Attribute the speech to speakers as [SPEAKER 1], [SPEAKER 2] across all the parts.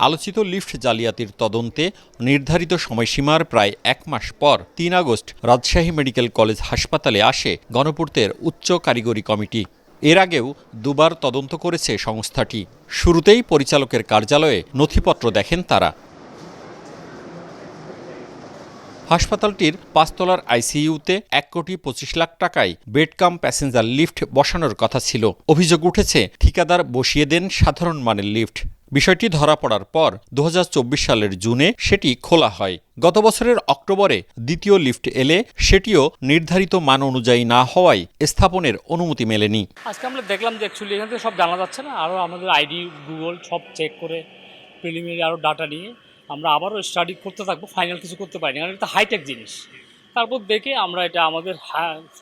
[SPEAKER 1] আলোচিত লিফট জালিয়াতির তদন্তে নির্ধারিত সময়সীমার প্রায় ১ মাস পর ৩ আগস্ট রাজশাহী মেডিকেল কলেজ হাসপাতালে আসে গণপূর্তের উচ্চ কারিগরি কমিটি। এর আগেও দুবার তদন্ত করেছে সংস্থাটি। শুরুতেই পরিচালকের কার্যালয়ে নথিপত্র দেখেন তারা। হাসপাতালটির ৫ তলার আইসিইউতে ১,২৫,০০,০০০ টাকায় বেড কাম প্যাসেঞ্জার লিফট বসানোর কথা ছিল। অভিযোগ উঠেছে ঠিকাদার বসিয়ে দেন সাধারণ মানের লিফট। বিষয়টি ধরা পড়ার পর ২০২৪ সালের জুনে সেটি খোলা হয়। গত বছরের অক্টোবরে দ্বিতীয় লিফট এলে সেটিও নির্ধারিত মান অনুযায়ী না হওয়ায় স্থাপনের অনুমতি মেলেনি।
[SPEAKER 2] আজকে আমরা দেখলাম যে অ্যাকচুয়ালি এখান থেকে সব জানা যাচ্ছে না, আরও আমাদের আইডি গুগল সব চেক করে প্রিলিমিনারি আরও ডাটা নিয়ে আমরা আবারও স্টাডি করতে থাকবো। ফাইনাল কিছু করতে পারিনি, কারণ এটা হাইটেক জিনিস। তারপর দেখে আমরা এটা আমাদের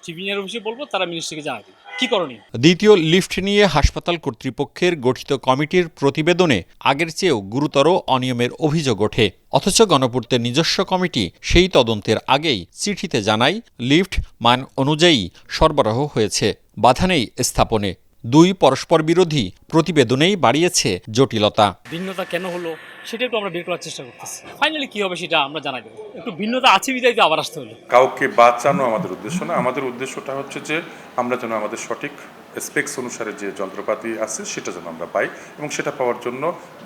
[SPEAKER 2] সিভিনিয়ার অফিসে বলবো, তারা মিনিস্ট্রিকে জানাবে কি করণীয়।
[SPEAKER 1] দ্বিতীয় লিফট নিয়ে হাসপাতাল কর্তৃপক্ষের গঠিত কমিটির প্রতিবেদনে আগের চেয়েও গুরুতর অনিয়মের অভিযোগ ওঠে। অথচ গণপূর্তের নিজস্ব কমিটি সেই তদন্তের আগেই চিঠিতে জানায় লিফট মান অনুযায়ী সরবরাহ হয়েছে, বাধা নেই স্থাপনে। দুই পরস্পর বিরোধী প্রতিবেদনেই বাড়িয়েছে জটিলতা।
[SPEAKER 2] ভিন্নতা কেন হলো সেটা একটু আমরা বের করার চেষ্টা করতেছি। ফাইনালি কি হবে সেটা আমরা জানাই দেবো। একটু ভিন্নতা আছে বিদায়তে আবার আসতে হলো।
[SPEAKER 3] কাউকে বাঁচানো আমাদের উদ্দেশ্য না। আমাদের উদ্দেশ্যটা হচ্ছে যে আমরা যেন আমাদের সঠিক স্পেক্স অনুসারে যে যন্ত্রপাতি আছে সেটা যেন আমরা পাই, এবং সেটা পাওয়ার জন্য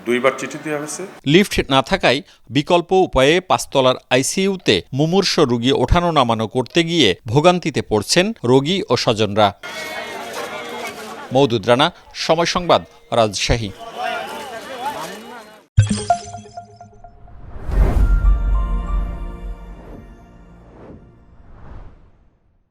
[SPEAKER 3] দুইবার চিঠি দেওয়া হয়েছে।
[SPEAKER 1] লিফট না থাকায় বিকল্প উপায়ে ৫ তলার আইসিইউতে মুমূর্ষ রোগী ওঠানো নামানো করতে গিয়ে ভোগান্তিতে পড়ছেন রোগী ও স্বজনরা। মওদুদ রানা, সময় সংবাদ, রাজশাহী।